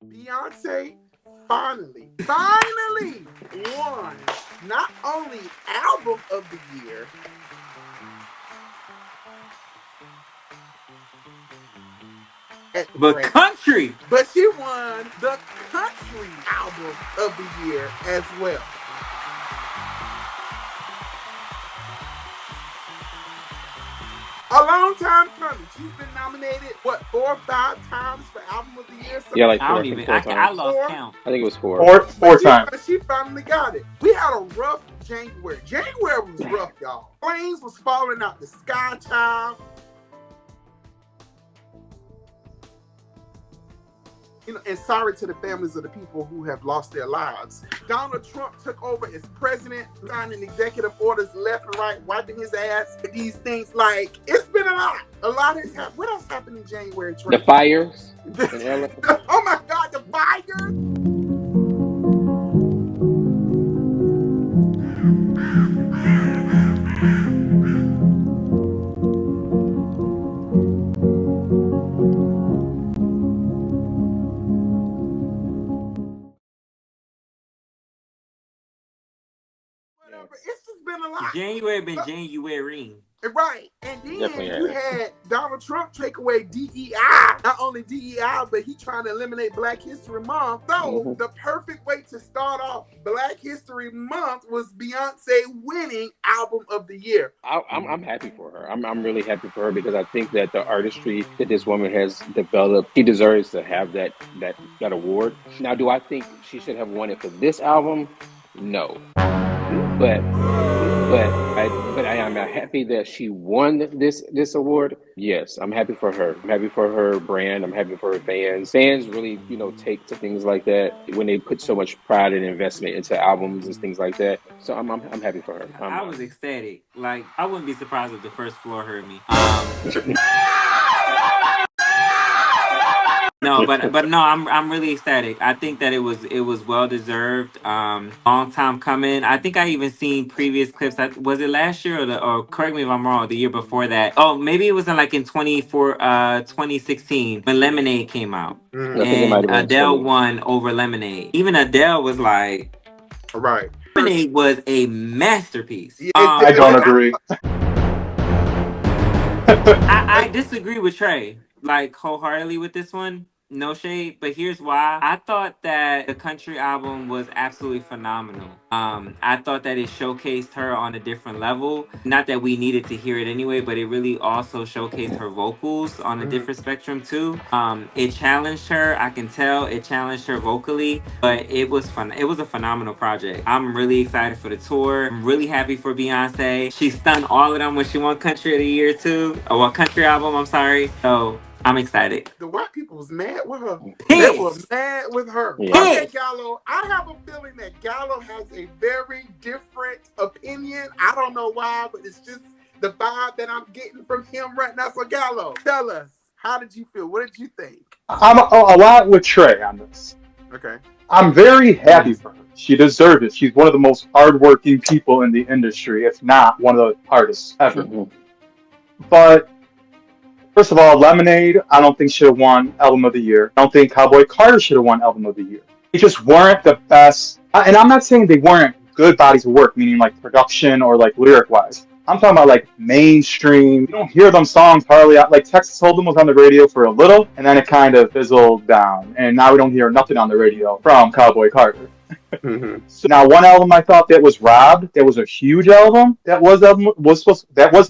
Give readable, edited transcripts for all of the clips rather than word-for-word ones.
Beyonce finally won not only Album of the Year, but country. but she won the Country Album of the Year as well. A long time coming. She's been nominated, 4 or 5 times for Album of the Year? Yeah, like I four, don't I think even. four I times. lost 4? count. I think it was four. Four times. She finally got it. We had a rough January. January was rough, y'all. Planes was falling out the sky, child. And sorry to the families of the people who have lost their lives. Donald Trump took over as president, signing executive orders left and right, wiping his ass. These things, like, it's been a lot. A lot has happened. What else happened in January, Trey? The fires in LA. Oh my God, the fires! It's just been a lot. January been January. Right. And then Definitely you had Donald Trump take away DEI. Not only DEI, but he trying to eliminate Black History Month. So the perfect way to start off Black History Month was Beyonce winning Album of the Year. I'm happy for her. I'm really happy for her because I think that the artistry that this woman has developed, she deserves to have that award. Now, do I think she should have won it for this album? No. But I am happy that she won this award. Yes, I'm happy for her. I'm happy for her brand. I'm happy for her fans. Fans really, take to things like that when they put so much pride and investment into albums and things like that. So I'm happy for her. I was ecstatic. Like, I wouldn't be surprised if the first floor heard me. No, but no, I'm really ecstatic. I think that it was well deserved. Long time coming. I think I even seen previous clips. Was it last year or correct me if I'm wrong, the year before that? Oh, maybe it was in 2016 when Lemonade came out. Mm-hmm. And Adele won over Lemonade. Even Adele was like, right. Lemonade was a masterpiece. Yeah, I don't agree. I disagree with Trey, like, wholeheartedly with this one. No shade, but here's why. I thought that the country album was absolutely phenomenal. I thought that it showcased her on a different level. Not that we needed to hear it anyway, but it really also showcased her vocals on a different spectrum too. It challenged her. I can tell it challenged her vocally, but it was fun. It was a phenomenal project. I'm really excited for the tour. I'm really happy for Beyonce. She stunned all of them when she won Country of the Year too. Or well, Country Album, I'm sorry. So I'm excited. The white people was mad with her. Pissed. They were mad with her. Yeah. Okay, Gallo, I have a feeling that Gallo has a very different opinion. I don't know why, but it's just the vibe that I'm getting from him right now. So, Gallo, tell us, how did you feel? What did you think? I'm a lot with Trey on this. Okay. I'm very happy for her. She deserves it. She's one of the most hardworking people in the industry, if not one of the hardest ever. But first of all, Lemonade, I don't think should have won Album of the Year. I don't think Cowboy Carter should have won Album of the Year. They just weren't the best. And I'm not saying they weren't good bodies of work, meaning like production or like lyric-wise. I'm talking about like mainstream. You don't hear them songs hardly. Like Texas Hold'em was on the radio for a little, and then it kind of fizzled down. And now we don't hear nothing on the radio from Cowboy Carter. So now one album I thought that was robbed, that was a huge album, that was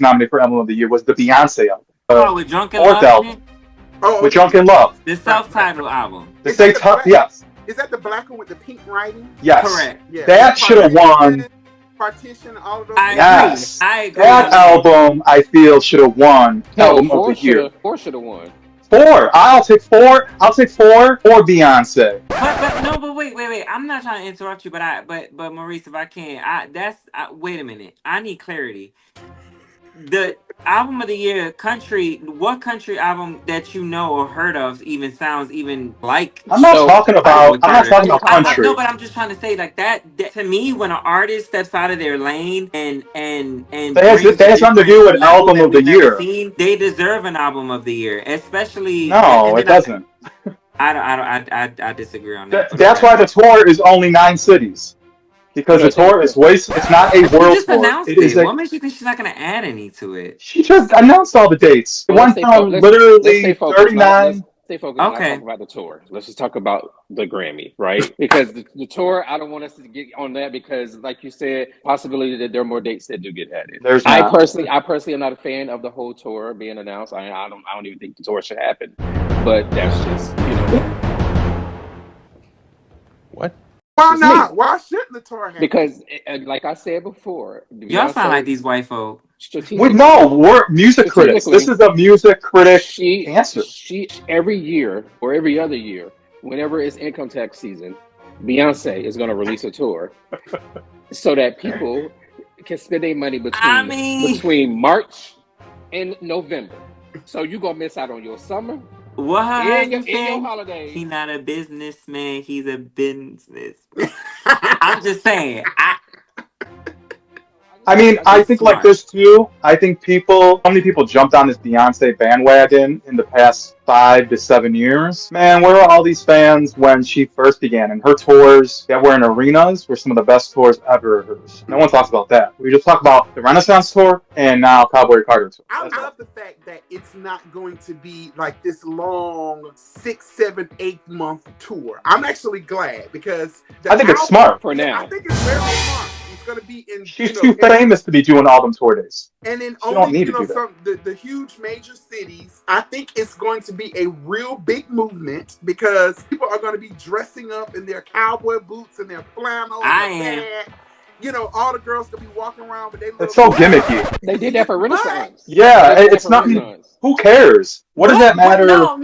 nominated for Album of the Year, was the Beyonce album. With Drunken Love? Album. With Drunken Love. The self-titled album. Yes. Is that the black one with the pink writing? Yes. Correct. Yeah. That should have won. Partition, all of those. Yes. I agree. That album, I feel, should have won Album of the Year. 4 should have won. 4. I'll take 4. I'll take 4 for Beyonce. But wait. I'm not trying to interrupt you, but Maurice, if I can, wait a minute. I need clarity. The Album of the Year, country. What country album that you know or heard of even sounds even like? I'm not talking about country. No, but I'm just trying to say like that to me, when an artist steps out of their lane and that has nothing to do with Album of the Year. They deserve an Album of the Year, especially. No, it doesn't. I disagree on that. But That's okay. why the tour is only 9 cities. Because the No, tour is it's not a She world just tour. announced It is it. a What makes you think she's not going to add any to it? She just announced all the dates. It Well, went from let's stay literally focused. Let's 39. stay focused and not talk Okay. about the tour. Let's just talk about the Grammy, right? Because the tour, I don't want us to get on that because, like you said, possibility that there are more dates that do get added. There's I not. personally, am not a fan of the whole tour being announced. I don't even think the tour should happen. But that's just What? Why just me. not? Why shouldn't the tour happen? Because, like I said before, Y'all sound like Beyonce these white folk. We're music critics. This strategically, is a music critic she answer. she every year or every other year, whenever it's income tax season, Beyonce is going to release a tour so that people can spend their money between March and November. So you're gonna miss out on your summer What her and husband your say? holidays. He not a businessman. He's a business. I'm just saying. I mean, I It's think like smart. this too. I think so many people jumped on this Beyonce bandwagon in the past 5 to 7 years. Man, where were all these fans when she first began? And her tours that were in arenas were some of the best tours ever of hers. No one talks about that. We just talk about the Renaissance tour and now Cowboy Carter tour. I love the fact that it's not going to be like this long 6, 7, 8 month tour. I'm actually glad because I think it's smart. For now. I think it's very smart. It's going to be in. She's too famous to be doing album tour days. And in She only don't need to do that. the huge major cities, I think it's going to be a real big movement because people are going to be dressing up in their cowboy boots and their flannel. All the girls gonna be walking around with their little. It's so gimmicky. They did that for Renaissance. Yeah, it's not. Who cares? What does that matter? No.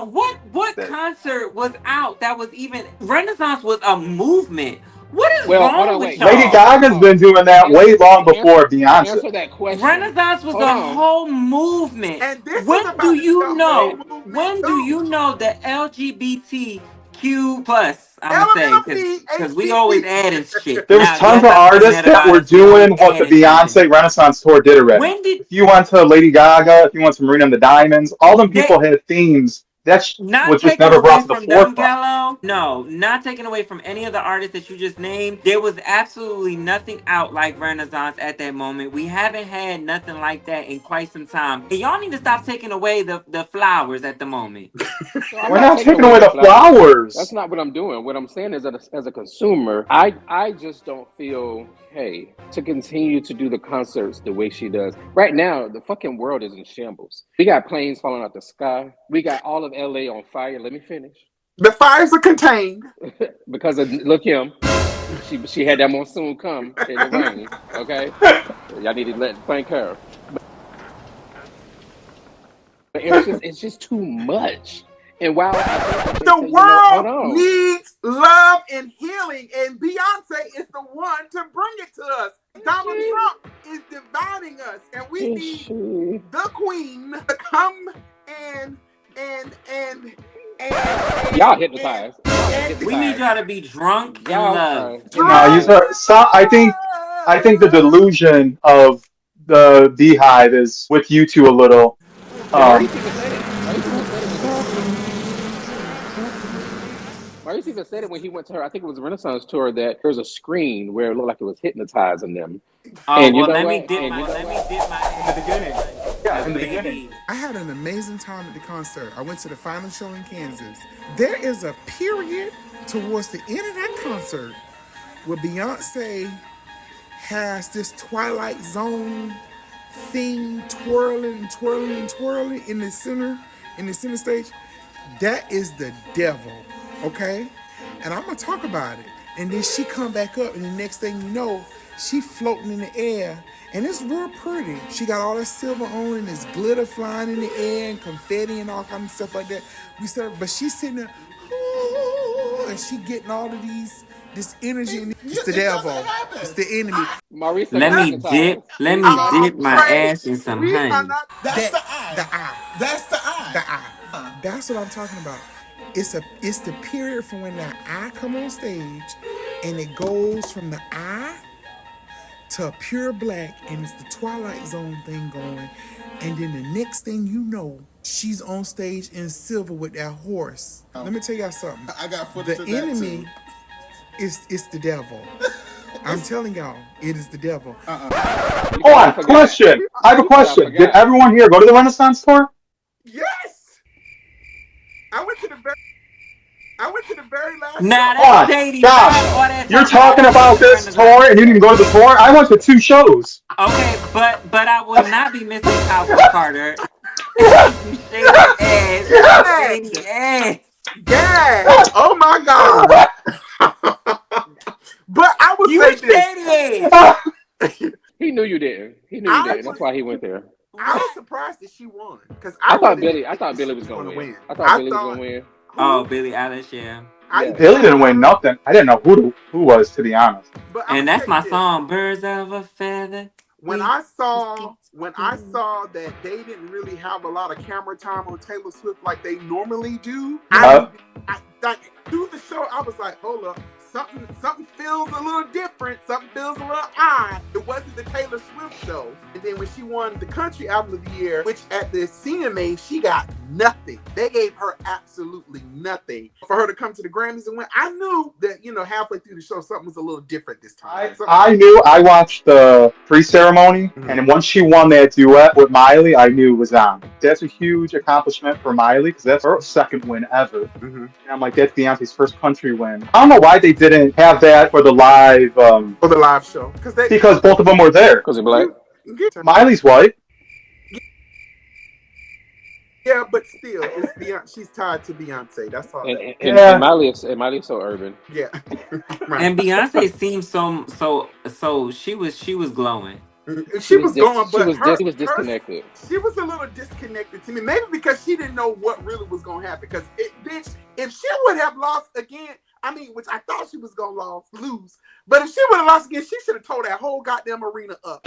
What concert was out that was even Renaissance was a movement? What is wrong with y'all? Lady Gaga's been doing that way long before Beyonce. Answer that question. Renaissance was a whole movement. And this when do you know? When too. do you know the LGBTQ plus? I'm gonna say because we always adding shit. There was tons of artists that were doing what the Beyonce Renaissance tour did already. If you went to Lady Gaga, if you went to Marina and the Diamonds, all them people had themes. That was just never brought to the forefront. No, not taken away from any of the artists that you just named. There was absolutely nothing out like Renaissance at that moment. We haven't had nothing like that in quite some time. And y'all need to stop taking away the flowers at the moment. We're not taking away the flowers. That's not what I'm doing. What I'm saying is that as a consumer, I just don't feel, hey, to continue to do the concerts the way she does. Right now, the fucking world is in shambles. We got planes falling out the sky. We got all of LA on fire. Let me finish. The fires are contained. Because of look him. She had that monsoon come in the rain. Okay? Y'all need to thank her. But it's just too much. And while the world needs love and healing, and Beyonce is the one to bring it to us. Donald Trump is dividing us, and we need the queen to come and y'all hypnotized. We need y'all to be drunk and love. I think the delusion of the Beehive is with you two a little. Maurice even said it when he went to her, I think it was a Renaissance tour, that there's a screen where it looked like it was hypnotizing them. Let me dip my in the beginning. Yeah, in the beginning. I had an amazing time at the concert. I went to the final show in Kansas. There is a period towards the end of that concert where Beyonce has this Twilight Zone thing twirling in the center stage. That is the devil, okay? And I'm gonna talk about it. And then she come back up, and the next thing you know, she floating in the air, and it's real pretty. She got all that silver on, and there's glitter flying in the air, and confetti and all kinds of stuff like that. But she's sitting there, and she getting all of this energy, and it's the devil. It's the enemy. Maurice, let me dip my ass in some honey. That's the eye. That's what I'm talking about. It's the period from when the eye come on stage, and it goes from the eye to pure black, and it's the Twilight Zone thing going, and then the next thing you know, She's on stage in silver with that horse. Let me tell y'all something. I got footage of that enemy too. is the devil. I'm telling y'all, it is the devil. Hold on, question. I have a question. Did everyone here go to the Renaissance tour? Yes. I went to the very last. Nah, that's shady. Josh, you're talking about this tour and you didn't go to the tour? I went to 2 shows. Okay, but I will not be missing Cowboy Carter. Shady ass. Yeah. Oh my God. But I was shady. He knew you didn't. That's why he went there. I was surprised that she won because I thought Billy was going to win. I thought Billy was going to win. Oh, Billie Eilish, yeah. Billy didn't win nothing. I didn't know who was, to be honest. And that's my song, Birds of a Feather. When I saw that they didn't really have a lot of camera time on Taylor Swift like they normally do, I like through the show, I was like, hold up. Something feels a little different. Something feels a little odd. It wasn't the Taylor Swift show. And then when she won the Country Album of the Year, which at the CMA, she got nothing. They gave her absolutely nothing. For her to come to the Grammys and win, I knew that, halfway through the show, something was a little different this time. I knew. I watched the pre-ceremony, and once she won that duet with Miley, I knew it was on. That's a huge accomplishment for Miley, because that's her second win ever. And I'm like, that's Beyonce's first country win. I don't know why they didn't have that for the live show, because both of them were there. Because they're black. Miley's white. Yeah, but still, it's Beyonce. She's tied to Beyonce. That's all. And Miley is so urban. Yeah. Right. And Beyonce seemed so she was glowing. She was glowing, but she was disconnected. She was a little disconnected to me. Maybe because she didn't know what really was going to happen. Because bitch, if she would have lost again, which I thought she was going to lose. But if she would have lost again, she should have tore that whole goddamn arena up.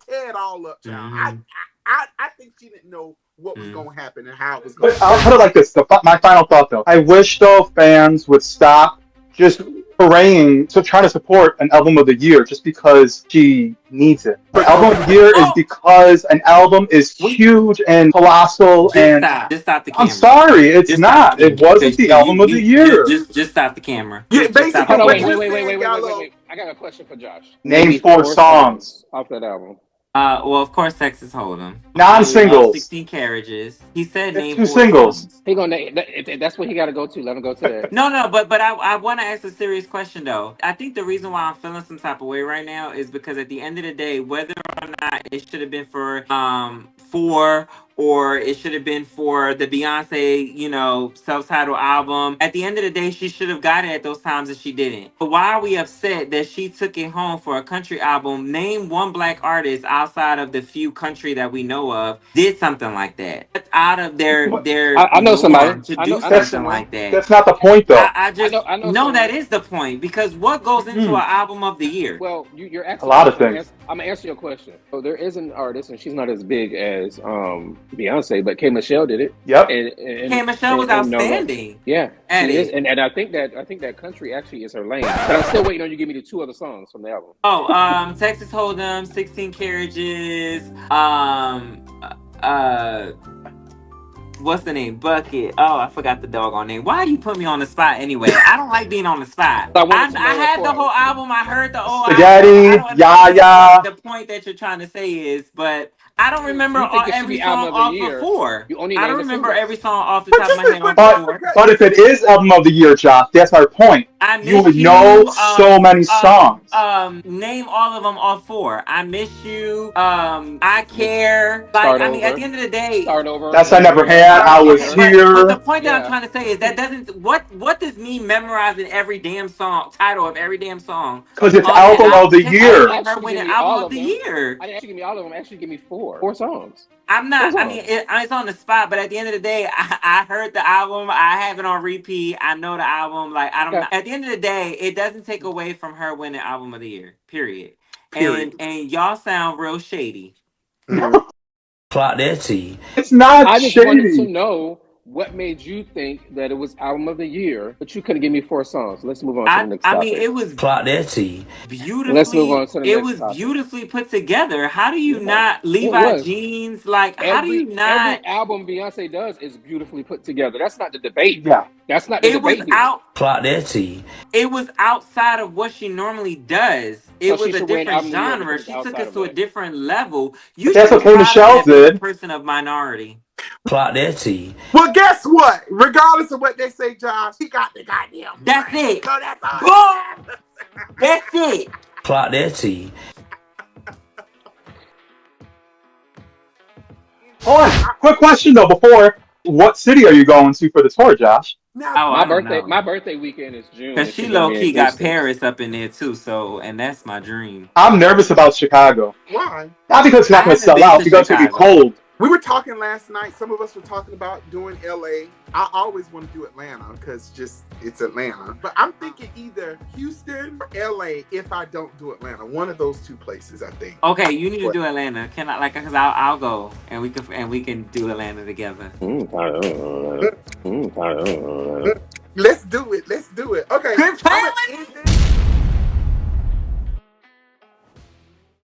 Tear it all up, child. I think she didn't know what was going to happen and how it was going to happen. I'll put it like this. My final thought, though. I wish, though, fans would stop just praying to try to support an album of the year just because she needs it. The album of the year is because an album is huge and colossal just stop the camera. I'm sorry, it's not. It wasn't the album of the year. Just stop the camera. Yeah, basically. Wait. I got a question for Josh. Name 4 songs off that album. Well, of course, Texas Hold'em. Non-singles. 16 Carriages. He said that's name 2 4 singles. songs. He gonna. That's what he got to go to. Let him go to that. No, but I want to ask a serious question though. I think the reason why I'm feeling some type of way right now is because at the end of the day, whether or not it should have been for or it should have been for the Beyonce, self-titled album. At the end of the day, she should have got it at those times and she didn't. But why are we upset that she took it home for a country album? Name one black artist outside of the few country that we know of did something like that. Out of their I know somebody to do something like that. That's not the point, though. I know that is the point, because what goes into an album of the year? Well, you're asking a lot of things. I'm gonna answer your question. So there is an artist, and she's not as big as Beyonce, but K. Michelle did it. Yep. And K. Michelle was outstanding. Yeah, she is, and I think that country actually is her lane. But I'm still waiting on you to give me the 2 other songs from the album. Texas Hold'em, 16 Carriages, what's the name? Bucket. Oh, I forgot the doggone name. Why do you put me on the spot anyway? I don't like being on the spot. I had the whole album. I heard the whole album. What the point that you're trying to say is, but I don't remember every song off before. I don't remember every song off the top of my head off before. But if it is album of the year, Josh, that's our point. You would know so many songs. Name all of them off 4. I Miss You. I Care. Like, at the end of the day, Start Over. That's I Never Had. I Was Here. But the point that I'm trying to say is that doesn't. What does me memorizing every damn song, title of every damn song? Because it's album of the year. Her winning album of the year. I didn't actually give me all of them. Actually, give me 4 songs. I'm not. It's on the spot, but at the end of the day, I heard the album. I have it on repeat. I know the album. Like, I don't. Yeah. At the end of the day, it doesn't take away from her winning album of the year. Period. And y'all sound real shady. Plot that to you. It's not I just shady. wanted to know what made you think that it was album of the year, but you couldn't give me 4 songs? Let's move on to the next I topic. mean, it was Clock that T. Let's move beautifully. on to the It next was topic. beautifully put together. How do you Yeah, not it Levi was. jeans? Like, how do you Every not? album Beyonce does is beautifully put together. That's not the debate. Yeah. That's not the It was debate here. out. Clock that T. It was outside of what she normally does. So It she was a should win different album of the year genre. because it's She took outside us of to a that. different level. But You should that's be what K proud of Michelle that being a did. person of minority. Clock that T. Well, guess what? Regardless of what they say, Josh, he got the goddamn. That's Grammy. it. So that's all. Boom. That's it. Clock that T. Hold on. Quick question though. Before, what city are you going to for the tour, Josh? Now, Oh, I don't know. My birthday weekend is June, Cause and she she's gonna low be in key got Houston. Paris up in there too. So, and that's my dream. I'm nervous about Chicago. why? Not because it's I not going to haven't sell been out, to because it's going to be Chicago. cold. We were talking last night. Some of us were talking about doing LA. I always want to do Atlanta because just it's Atlanta. But I'm thinking either Houston or LA if I don't do Atlanta. One of those two places, I think. Okay, you need to What? do Atlanta. Can I cause I'll go and we can do Atlanta together. Let's do it. Let's do it. Okay. Good I'm plan. gonna end this.